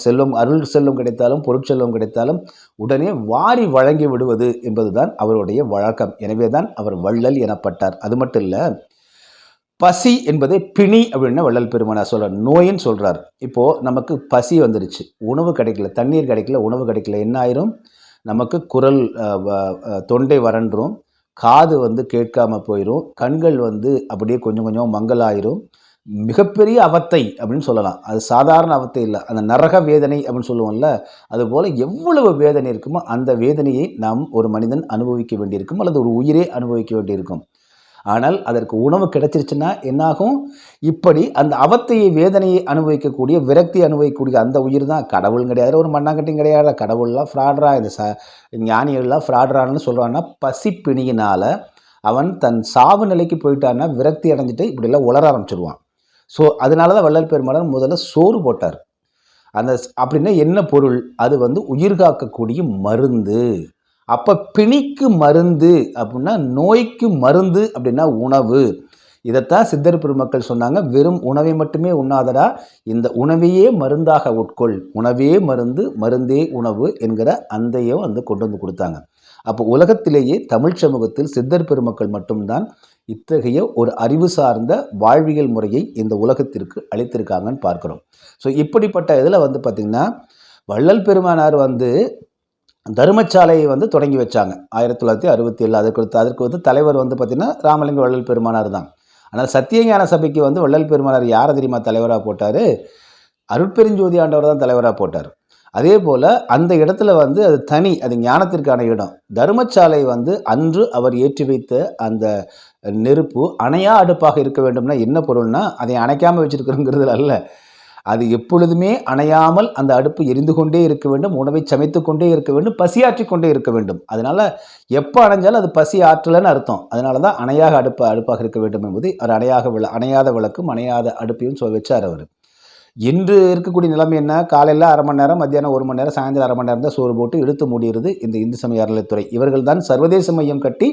செல்வம் அருள் செல்வம் கிடைத்தாலும் பொருட்செல்வம் கிடைத்தாலும் உடனே வாரி வழங்கி விடுவது என்பதுதான் அவருடைய வழக்கம். எனவே தான் அவர் வள்ளல் எனப்பட்டார். அது மட்டும் இல்லை, பசி என்பதை பிணி அப்படின்னு வள்ளல் பெருமானார் சொல்கிறார். நோயின்னு சொல்கிறார். இப்போது நமக்கு பசி வந்துடுச்சு, உணவு கிடைக்கல, தண்ணீர் கிடைக்கல, உணவு கிடைக்கல, என்ன ஆயிரும்? நமக்கு குரல் தொண்டை வறண்டுரும், காது வந்து கேட்காம போயிடும், கண்கள் வந்து அப்படியே கொஞ்சம் கொஞ்சம் மங்கலாயிரும். மிகப்பெரிய அவத்தை அப்படின்னு சொல்லலாம். அது சாதாரண அவத்தை இல்லை, அந்த நரக வேதனை அப்படின்னு சொல்லுவோம்ல, அதுபோல் எவ்வளவு வேதனை இருக்குமோ அந்த வேதனையை நாம் ஒரு மனிதன் அனுபவிக்க வேண்டியிருக்கும், அல்லது ஒரு உயிரே அனுபவிக்க வேண்டியிருக்கும். ஆனால் அதற்கு உணவு கிடைச்சிருச்சுன்னா என்னாகும்? இப்படி அந்த அவத்தையை வேதனையை அனுபவிக்கக்கூடிய விரக்தி அனுபவிக்கக்கூடிய அந்த உயிர் தான் கடவுள் கிடையாது, ஒரு மண்ணாங்கட்டியும் கிடையாது, கடவுள்லாம் ஃப்ராட்ரா, இந்த ஞானிகள்லாம் ஃப்ராட்ரான்னு சொல்கிறான்னா பசி பிணியினால் அவன் தன் சாவு நிலைக்கு போயிட்டான்னா விரக்தி அடைஞ்சிட்டு இப்படிலாம் உளர ஆரம்பிச்சிடுவான். ஸோ அதனால தான் வள்ளல் பெருமானார் முதல்ல சோறு போட்டார். அந்த அப்படின்னா என்ன பொருள்? அது வந்து உயிர் காக்கக்கூடிய மருந்து. அப்போ பிணிக்கு மருந்து அப்படின்னா, நோய்க்கு மருந்து அப்படின்னா உணவு. இதைத்தான் சித்தர் பெருமக்கள் சொன்னாங்க, வெறும் உணவை மட்டுமே உண்ணாதடா, இந்த உணவையே மருந்தாக உட்கொள், உணவே மருந்து மருந்தே உணவு என்கிற அந்தையும் வந்து கொண்டு வந்து கொடுத்தாங்க. அப்போ உலகத்திலேயே தமிழ் சமூகத்தில் சித்தர் பெருமக்கள் மட்டும்தான் இத்தகைய ஒரு அறிவு சார்ந்த வாழ்வியல் முறையை இந்த உலகத்திற்கு அளித்திருக்காங்கன்னு பார்க்குறோம். ஸோ இப்படிப்பட்ட இதில் வந்து பார்த்திங்கன்னா, வள்ளல் பெருமானார் வந்து தர்மசாலையை வந்து தொடங்கி வச்சாங்க 1967. அதற்கு வந்து தலைவர் வந்து பார்த்திங்கன்னா ராமலிங்க வள்ளல் பெருமானார் தான். ஆனால் சத்தியஞான சபைக்கு வந்து வள்ளல் பெருமானார் யாரை தெரியுமா தலைவராக போட்டார்? அருட்பெருஞ்சோதி ஆண்டவர் தான் தலைவராக போட்டார். அதே போல் அந்த இடத்துல வந்து அது தனி, அது ஞானத்திற்கான இடம். தர்மசாலை வந்து அன்று அவர் ஏற்றி வைத்த அந்த நெருப்பு அணையா அடுப்பாக இருக்க வேண்டும்னா என்ன பொருள்னா, அதை அணைக்காமல் வச்சுருக்கிறோங்கிறது அல்ல, அது எப்பொழுதுமே அணையாமல் அந்த அடுப்பு எரிந்து கொண்டே இருக்க வேண்டும், உணவை சமைத்து கொண்டே இருக்க வேண்டும், பசியாற்றி கொண்டே இருக்க வேண்டும். அதனால் எப்போ அணைஞ்சாலும் அது பசி ஆற்றலன்னு அர்த்தம். அதனால தான் அணையாக அடுப்பாக இருக்க வேண்டும் என்பது அவர் அணையாத விளக்கும் அணையாத அடுப்பையும் வச்சார் அவர். இன்று இருக்கக்கூடிய நிலைமை என்ன? காலையில் அரை மணி நேரம், மத்தியானம் 1 மணி நேரம், சாயந்தரம் அரை மணி நேரம் தான் சோறு போட்டு இழுத்து மூடிடுது இந்த இந்து சமய அறநிலைத்துறை. இவர்கள் தான் சர்வதேச மையம் கட்டி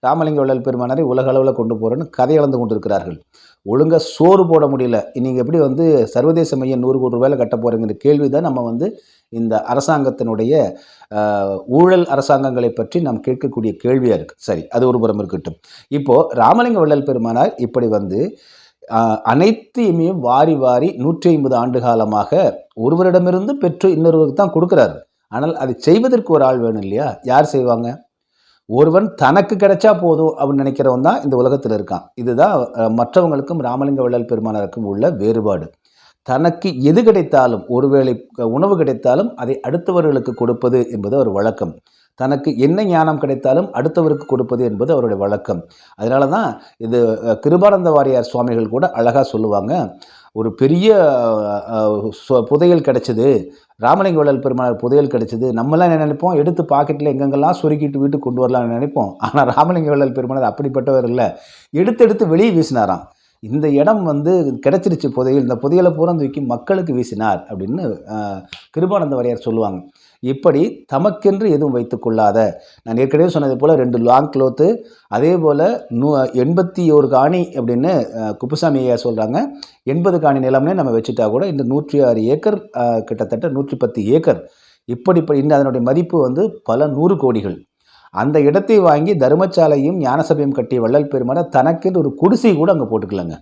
ராமலிங்க வள்ளல் பெருமானாரை உலக அளவில் கொண்டு போகிறேன்னு கதை இழந்து கொண்டிருக்கிறார்கள். ஒழுங்காக சோறு போட முடியல, நீங்கள் எப்படி வந்து சர்வதேச மையம் 100 கோடி ரூபாயில் கட்ட போகிறீங்கிற கேள்வி தான் நம்ம வந்து இந்த அரசாங்கத்தினுடைய ஊழல் அரசாங்கங்களை பற்றி நாம் கேட்கக்கூடிய கேள்வியாக இருக்குது. சரி, அது ஒரு புறம் இருக்கட்டும். இப்போது ராமலிங்க வள்ளல் பெருமானார் இப்படி வந்து அனைத்தையுமே வாரி வாரி 150 ஆண்டு காலமாக ஒருவரிடமிருந்து பெற்று இன்னொருவருக்கு தான் கொடுக்குறாரு. ஆனால் அதை செய்வதற்கு ஒரு ஆள் வேணும் இல்லையா? யார் செய்வாங்க? ஒருவன் தனக்கு கிடைச்சா போதும் அப்படின்னு நினைக்கிறவன் தான் இந்த உலகத்தில் இருக்கான். இதுதான் மற்றவங்களுக்கும் ராமலிங்க வள்ளல் பெருமானாருக்கும் உள்ள வேறுபாடு. தனக்கு எது கிடைத்தாலும், ஒருவேளை உணவு கிடைத்தாலும் அதை அடுத்தவர்களுக்கு கொடுப்பது என்பது ஒரு வழக்கம். தனக்கு என்ன ஞானம் கிடைத்தாலும் அடுத்தவருக்கு கொடுப்பது என்பது அவருடைய வழக்கம். அதனால தான் இது கிருபானந்த வாரியார் சுவாமிகள் கூட அழகாக சொல்லுவாங்க, ஒரு பெரிய புதையல் கிடைச்சிது, ராமலிங்க வள்ளல் பெருமானார் புதையல் கிடைச்சிது, நம்மளாம் என்ன நினைப்போம், எடுத்து பாக்கெட்டில் எங்கெங்கெல்லாம் சுருக்கிட்டு வீட்டுக்கு கொண்டு வரலாம்னு நினைப்போம். ஆனால் ராமலிங்க வள்ளல் பெருமானார் அப்படிப்பட்டவர் இல்லை, எடுத்து வெளியே வீசினாராம். இந்த இடம் வந்து கிடைச்சிருச்சு புதையல், இந்த புதையலை பூரா தூக்கி மக்களுக்கு வீசினார் அப்படின்னு கிருபானந்த வாரியார் சொல்லுவாங்க. இப்படி தமக்கென்று எதுவும் வைத்துக்கொள்ளாத, நான் ஏற்கனவே சொன்னது போல் 2 லாங் க்ளோத்து, அதே போல் 81 காணி அப்படின்னு குப்புசாமி ஐயா சொல்கிறாங்க. 80 காணி நிலம்னே நம்ம வச்சுட்டா கூட இந்த 106 ஏக்கர், கிட்டத்தட்ட 110 ஏக்கர், இப்படி இன்னும் அதனுடைய மதிப்பு வந்து பல 100 கோடிகள். அந்த இடத்தை வாங்கி தர்மசாலையும் ஞானசபையும் கட்டிய வள்ளல் பெருமானார் தனக்கென்று ஒரு குடிசை கூட அங்கே போட்டுக்கலங்க,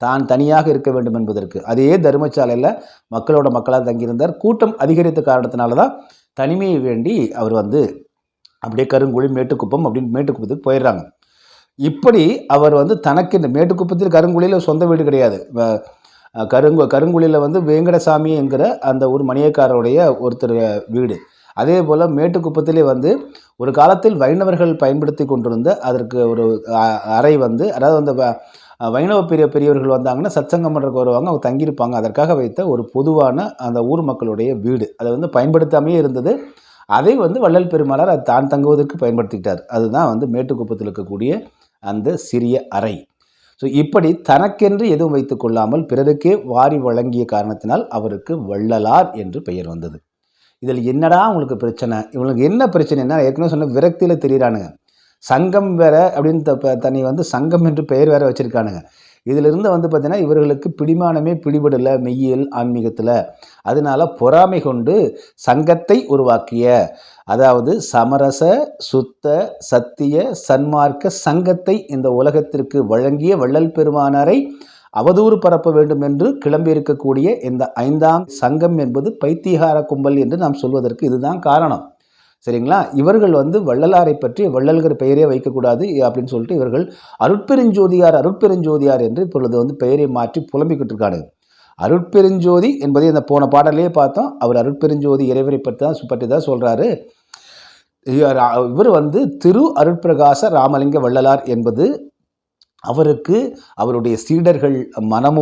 தான் தனியாக இருக்க வேண்டும் என்பதற்கு. அதே தர்மசாலையில் மக்களோட மக்களாக தங்கியிருந்தார். கூட்டம் அதிகரித்த காரணத்தினால தான் தனிமையை வேண்டி அவர் வந்து அப்படியே கருங்குழி, மேட்டுக்குப்பம் அப்படின்னு மேட்டுக்குப்பத்துக்கு போயிடுறாங்க. இப்படி அவர் வந்து தனக்கு இந்த மேட்டுக்குப்பத்தில் கருங்குழியில் சொந்த வீடு கிடையாது. கருங்குழியில் வந்து வேங்கடசாமி என்கிற அந்த ஒரு மணியக்காரருடைய ஒருத்தர் வீடு. அதே போல் மேட்டுக்குப்பத்திலே வந்து ஒரு காலத்தில் வைணவர்கள் பயன்படுத்தி கொண்டிருந்த அதற்கு ஒரு அறை வந்து, அதாவது அந்த வைணவ பெரியவர்கள் வந்தாங்கன்னா சத்சங்கம் பண்ணுறதுக்கு வருவாங்க, அவங்க தங்கியிருப்பாங்க, அதற்காக வைத்த ஒரு பொதுவான அந்த ஊர் மக்களுடைய வீடு. அதை வந்து பயன்படுத்தாமையே இருந்தது. அதை வந்து வள்ளல் பெருமானார் அது தான் தங்குவதற்கு பயன்படுத்திக்கிட்டார். அதுதான் வந்து மேட்டுக்குப்பத்தில் இருக்கக்கூடிய அந்த சிறிய அறை. ஸோ இப்படி தனக்கென்று எதுவும் வைத்து கொள்ளாமல் பிறருக்கே வாரி வழங்கிய காரணத்தினால் அவருக்கு வள்ளலார் என்று பெயர் வந்தது. இதில் என்னடா உங்களுக்கு பிரச்சனை? இவங்களுக்கு என்ன பிரச்சனைன்னா, ஏற்கனவே சொன்ன விரக்தியில் தெரிகிறானுங்க. சங்கம் வேற அப்படின்னு தன்னை வந்து சங்கம் என்று பெயர் வேற வச்சுருக்கானுங்க. இதிலிருந்து வந்து பார்த்தீங்கன்னா இவர்களுக்கு பிடிமானமே பிடிபடலை மெய்யியல் ஆன்மீகத்தில். அதனால பொறாமை கொண்டு சங்கத்தை உருவாக்கிய, அதாவது சமரச சுத்த சத்திய சன்மார்க்க சங்கத்தை இந்த உலகத்திற்கு வழங்கிய வள்ளல் பெருமானாரை அவதூறு பரப்ப வேண்டும் என்று கிளம்பியிருக்கக்கூடிய இந்த 5ஆம் சங்கம் என்பது பைத்தியகார கும்பல் என்று நாம் சொல்வதற்கு இதுதான் காரணம். சரிங்களா? இவர்கள் வந்து வள்ளலாரை பற்றி வள்ளல்கிற பெயரே வைக்கக்கூடாது அப்படின்னு சொல்லிட்டு இவர்கள் அருட்பெருஞ்சோதியார் அருட்பெருஞ்சோதியார் என்று இப்பொழுது வந்து பெயரை மாற்றி புலம்பிக்கிட்டு இருக்காங்க. அருட்பெருஞ்சோதி என்பதை இந்த போன பாடலையே பார்த்தோம். அவர் அருட்பெருஞ்சோதி இறைவரை பற்றி தான் சொல்றாரு. இவர் வந்து திரு அருட்பிரகாச ராமலிங்க வள்ளலார் என்பது அவருக்கு அவருடைய சீடர்கள் மனம்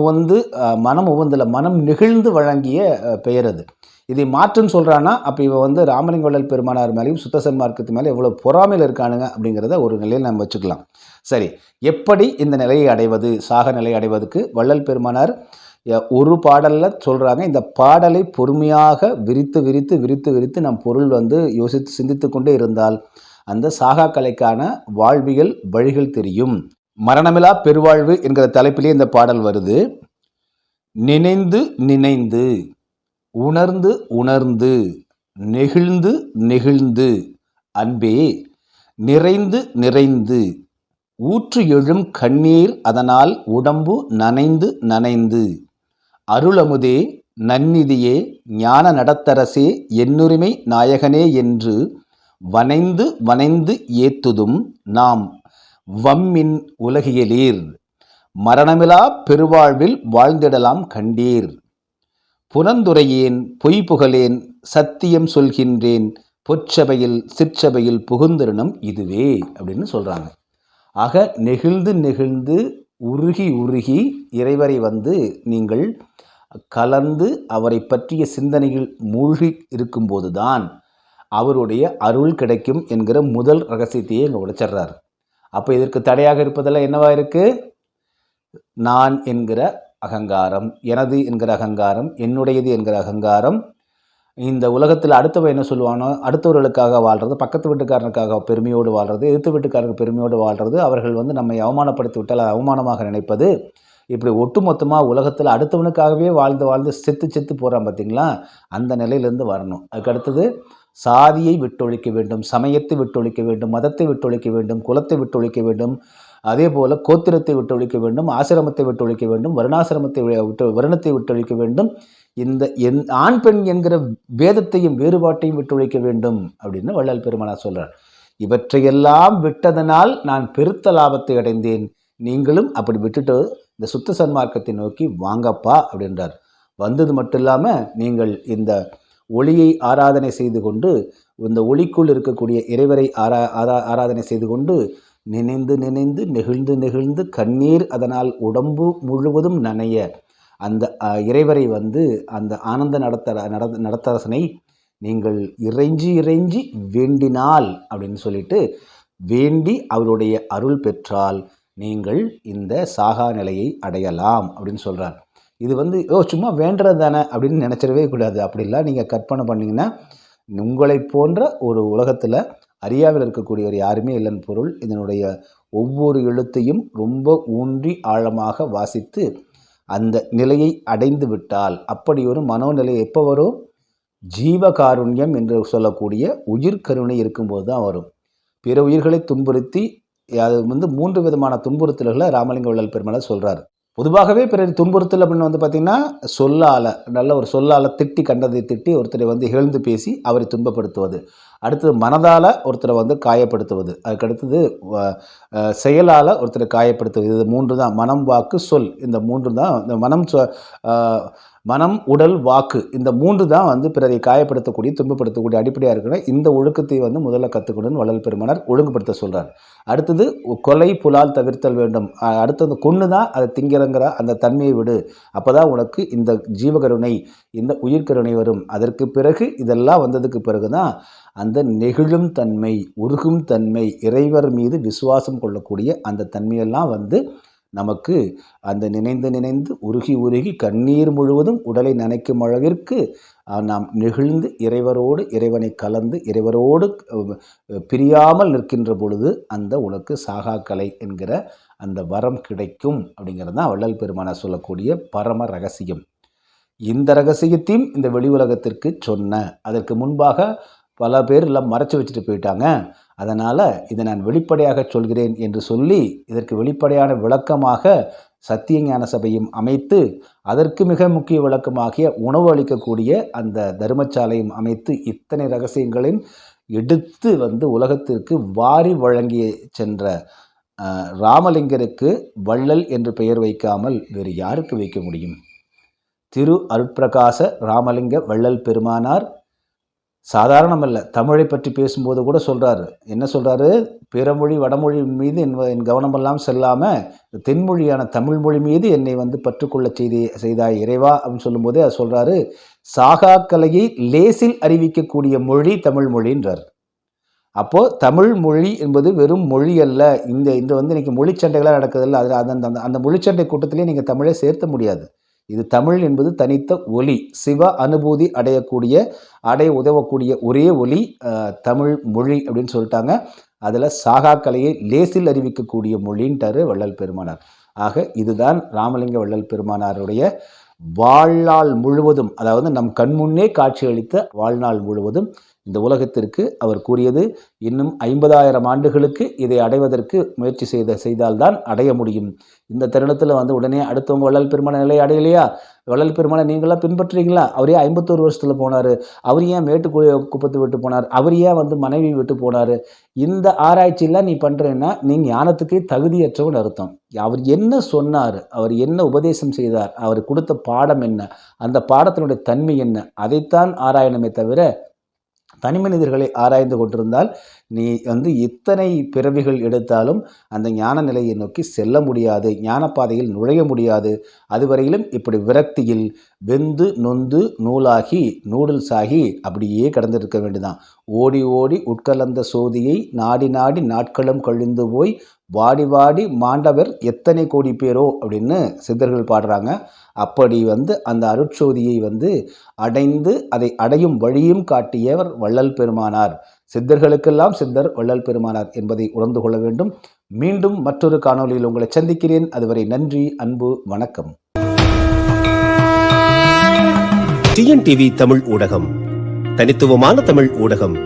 நெகிழ்ந்து வழங்கிய பெயர் அது. இதை மாற்றுன்னு சொல்கிறான்னா அப்போ இவன் வந்து ராமலிங்க வள்ளல் பெருமானார் மேலேயும் சுத்த சன்மார்க்கத்து மேலே எவ்வளோ பொறாமையில் இருக்கானுங்க அப்படிங்கிறத ஒரு நிலையில் நம்ம வச்சுக்கலாம். சரி, எப்படி இந்த நிலையை அடைவது, சாக நிலை அடைவதற்கு வள்ளல் பெருமானார் ஒரு பாடலில் சொல்கிறாங்க. இந்த பாடலை பொறுமையாக விரித்து நம் பொருள் வந்து யோசித்து சிந்தித்து கொண்டே இருந்தால் அந்த சாகா கலைக்கான வாழ்வியல் வழிகள் தெரியும். மரணமிலா பெருவாழ்வு என்கிற தலைப்பிலே இந்த பாடல் வருது. நினைந்து நினைந்து உணர்ந்து உணர்ந்து நெகிழ்ந்து நெகிழ்ந்து அன்பே நிறைந்து நிறைந்து ஊற்று எழும் கண்ணீர் அதனால் உடம்பு நனைந்து நனைந்து அருளமுதே நன்னிதியே ஞான நடத்தரசே என்னுரிமை நாயகனே என்று வனைந்து வனைந்து ஏத்துதும் நாம் வம்மின் உலகியலீர் மரணமிலா பெருவாழ்வில் வாழ்ந்திடலாம் கண்டீர் புனந்துரையேன் பொய் புகழேன் சத்தியம் சொல்கின்றேன் பொற்சபையில் சிற்சபையில் புகுந்திரனும் இதுவே அப்படின்னு சொல்கிறாங்க. ஆக நெகிழ்ந்து நெகிழ்ந்து உருகி உருகி இறைவரை வந்து நீங்கள் கலந்து அவரை பற்றிய சிந்தனைகள் மூழ்கி இருக்கும்போது தான் அவருடைய அருள் கிடைக்கும் என்கிற முதல் ரகசியத்தையே இங்கே உடைச்சிட்றாரு. அப்போ இதற்கு தடையாக இருப்பதெல்லாம் என்னவா இருக்குது? நான் என்கிற அகங்காரம், எனது என்கிற அகங்காரம், என்னுடையது என்கிற அகங்காரம். இந்த உலகத்தில் அடுத்தவன் என்ன சொல்லுவானோ, அடுத்தவர்களுக்காக வாழ்கிறது, பக்கத்து வீட்டுக்காரனுக்காக பெருமையோடு வாழ்கிறது, எதிர்த்து வீட்டுக்காரனுக்கு பெருமையோடு வாழ்கிறது, அவர்கள் வந்து நம்மை அவமானப்படுத்தி விட்டால் அவமானமாக நினைப்பது, இப்படி ஒட்டுமொத்தமாக உலகத்தில் அடுத்தவனுக்காகவே வாழ்ந்து செத்து போகிறான் பார்த்தீங்களா? அந்த நிலையிலேருந்து வரணும். அதுக்கு அடுத்தது சாதியை விட்டொழிக்க வேண்டும், சமயத்தை விட்டொழிக்க வேண்டும், மதத்தை விட்டொழிக்க வேண்டும், குலத்தை விட்டொழிக்க வேண்டும், அதே போல் கோத்திரத்தை விட்டொழிக்க வேண்டும், ஆசிரமத்தை விட்டொழிக்க வேண்டும், வருணத்தை விட்டொழிக்க வேண்டும், இந்த ஆண் பெண் என்கிற பேதத்தையும் வேறுபாட்டையும் விட்டொழிக்க வேண்டும் அப்படின்னு வள்ளல் பெருமானார் சொல்கிறார். இவற்றையெல்லாம் விட்டதனால் நான் பெருத்த லாபத்தை அடைந்தேன், நீங்களும் அப்படி விட்டுட்டு இந்த சுத்த சன்மார்க்கத்தை நோக்கி வாங்கப்பா அப்படின்றார். வந்தது மட்டும் இல்லாமல் நீங்கள் இந்த ஒளியை ஆராதனை செய்து கொண்டு, இந்த ஒளிக்குள் இருக்கக்கூடிய இறைவரை ஆராதனை செய்து கொண்டு நினைந்து நினைந்து நெகிழ்ந்து நெகிழ்ந்து கண்ணீர் அதனால் உடம்பு முழுவதும் நனைய அந்த இறைவரை வந்து அந்த ஆனந்த நடத்தரசனை நீங்கள் இறைஞ்சி வேண்டினால் அப்படின்னு சொல்லிட்டு வேண்டி அவருடைய அருள் பெற்றால் நீங்கள் இந்த சாகா நிலையை அடையலாம் அப்படின்னு சொல்கிறார். இது வந்து சும்மா வேண்டுறது தானே அப்படின்னு நினச்சிடவே கூடாது. அப்படிலாம் நீங்கள் கற்பனை பண்ணிங்கன்னா உங்களை போன்ற ஒரு உலகத்தில் அறியாமல் இருக்கக்கூடியவர் யாருமே இல்லைன்னு பொருள். இதனுடைய ஒவ்வொரு எழுத்தையும் ரொம்ப ஊன்றி ஆழமாக வாசித்து அந்த நிலையை அடைந்து விட்டால், அப்படி ஒரு மனோநிலை எப்போ வரும்? ஜீவகாருண்யம் என்று சொல்லக்கூடிய உயிர்கருணை இருக்கும்போது தான் வரும். பிற உயிர்களை துன்புறுத்தி, அது வந்து 3 விதமான துன்புறுத்தல்களை ராமலிங்க வள்ளல் பெருமானார் சொல்கிறார். பொதுவாகவே பிறர் துன்புறுத்தல் அப்படின்னு வந்து பார்த்திங்கன்னா சொல்லால், நல்ல ஒரு சொல்லால் திட்டி கண்டதை திட்டி ஒருத்தரை வந்து இகழ்ந்து பேசி அவரை துன்பப்படுத்துவது. அடுத்தது மனதால் ஒருத்தரை வந்து காயப்படுத்துவது. அதுக்கடுத்தது செயலால் ஒருத்தரை காயப்படுத்துவது. இது 3 தான். மனம் வாக்கு சொல், இந்த 3 தான். இந்த மனம் உடல் வாக்கு, இந்த 3 தான் வந்து பிறரை காயப்படுத்தக்கூடிய துன்பப்படுத்தக்கூடிய அடிப்படையாக இருக்கிற இந்த ஒழுக்கத்தை வந்து முதல்ல கற்றுக்கணும்னு வள்ளல் பெருமானார் ஒழுங்குபடுத்த சொல்கிறார். அடுத்தது கொலை புலால் தவிர்த்தல் வேண்டும். அடுத்தது கொன்று தான் அதை திங்கிறங்கிற அந்த தன்மையை விடு, அப்போ தான் உனக்கு இந்த ஜீவகருணை இந்த உயிர்கருணை வரும். அதற்கு பிறகு இதெல்லாம் வந்ததுக்கு பிறகு தான் அந்த நெகிழும் தன்மை, உருகும் தன்மை, இறைவர் மீது விசுவாசம் கொள்ளக்கூடிய அந்த தன்மையெல்லாம் வந்து நமக்கு அந்த நினைந்து நினைந்து உருகி உருகி கண்ணீர் முழுவதும் உடலை நனைக்கும் அளவிற்கு நாம் நெகிழ்ந்து இறைவனை கலந்து இறைவரோடு பிரியாமல் நிற்கின்ற பொழுது அந்த உனக்கு சாகாக்கலை என்கிற அந்த வரம் கிடைக்கும் அப்படிங்கிறது தான் வள்ளல் பெருமானார் சொல்லக்கூடிய பரம ரகசியம். இந்த ரகசியத்தையும் இந்த வெளி உலகத்திற்கு சொன்ன அதற்கு முன்பாக பல பேர் எல்லாம் மறைச்சு வச்சுட்டு போயிட்டாங்க. அதனால் இதை நான் வெளிப்படையாக சொல்கிறேன் என்று சொல்லி இதற்கு வெளிப்படையான விளக்கமாக சத்திய ஞான சபையும் அமைத்து அதற்கு மிக முக்கிய விளக்கமாகிய உணவு அளிக்கக்கூடிய அந்த தர்மசாலையும் அமைத்து இத்தனை ரகசியங்களையும் எடுத்து உலகத்திற்கு வாரி வழங்கி சென்ற ராமலிங்கருக்கு வள்ளல் என்று பெயர் வைக்காமல் வேறு யாருக்கு வைக்க முடியும்? திரு அருட்பிரகாச ராமலிங்க வள்ளல் பெருமானார் சாதாரணமல்ல. தமிழை பற்றி பேசும்போது கூட சொல்கிறாரு, என்ன சொல்கிறாரு? பிறமொழி வடமொழி மீது என் கவனமெல்லாம் செல்லாமல் தென்மொழியான தமிழ் மொழி மீது என்னை பற்றுக்கொள்ள செய்தாய் இறைவா அப்படின்னு சொல்லும்போதே அது சொல்கிறாரு, சாகாக்கலையை லேசில் அறிவிக்கக்கூடிய மொழி தமிழ் மொழின்றார். அப்போது தமிழ் மொழி என்பது வெறும் மொழி அல்ல. இந்த இன்றைக்கி மொழிச்சண்டைகளாக நடக்குதில்ல, அதில் அந்த மொழிச்சண்டை கூட்டத்திலே நீங்கள் தமிழை சேர்த்த முடியாது. இது தமிழ் என்பது தனித்த ஒலி, சிவ அனுபூதி அடைய உதவக்கூடிய ஒரே ஒலி தமிழ் மொழி அப்படின்னு சொல்லிட்டாங்க. அதில் சாகாக்கலையை லேசில் அறிவிக்கக்கூடிய மொழின்ட்டாரு வள்ளல் பெருமானார். ஆக இதுதான் ராமலிங்க வள்ளல் பெருமானாருடைய வாழ்நாள் முழுவதும், அதாவது நம் கண்முன்னே காட்சியளித்த வாழ்நாள் முழுவதும் இந்த உலகத்திற்கு அவர் கூறியது, இன்னும் 50,000 ஆண்டுகளுக்கு இதை அடைவதற்கு முயற்சி செய்தால்தான் அடைய முடியும். இந்த தருணத்தில் உடனே அடுத்தவங்க வள்ளல் பெருமான நிலையை அடையலையா? வள்ளல் பெருமானை நீங்களாம் பின்பற்றுறீங்களா? அவர் ஏன் 51 வருஷத்தில் போனார்? அவர் ஏன் குப்பத்தை விட்டு போனார்? அவர் ஏன் மனைவி விட்டு போனார்? இந்த ஆராய்ச்சியெல்லாம் நீ பண்ணுறேன்னா நீ ஞானத்துக்கே தகுதியற்றவன் அர்த்தம். அவர் என்ன சொன்னார்? அவர் என்ன உபதேசம் செய்தார்? அவர் கொடுத்த பாடம் என்ன? அந்த பாடத்தினுடைய தன்மை என்ன? அதைத்தான் ஆராயணுமே தவிர தனி மனிதர்களை ஆராய்ந்து கொண்டிருந்தால் நீ இத்தனை பிறவிகள் எடுத்தாலும் அந்த ஞான நிலையை நோக்கி செல்ல முடியாது, ஞானப்பாதையில் நுழைய முடியாது. அதுவரையிலும் இப்படி விரக்தியில் வெந்து நொந்து நூலாகி நூடுல்ஸ் ஆகி அப்படியே கடந்துருக்க வேண்டியதான். ஓடி ஓடி உட்கலந்த சோதியை நாடி நாடி நாட்களும் கழிந்து போய் வாடி வாடி மாண்டவர் எத்தனை கோடி பேரோ அப்படின்னு சித்தர்கள் பாடுறாங்க. அப்படி அந்த அருட்சோதியை அடைந்து அதை அடையும் வழியும் காட்டியவர் வள்ளல் பெருமானார். சித்தர்களுக்கெல்லாம் சித்தர் வள்ளல் பெருமானார் என்பதை உணர்ந்து கொள்ள வேண்டும். மீண்டும் மற்றொரு காணொளியில் உங்களை சந்திக்கிறேன். அதுவரை நன்றி, அன்பு, வணக்கம். டிஎன்டிவி தமிழ் ஊடகம், தனித்துவமான தமிழ் ஊடகம்.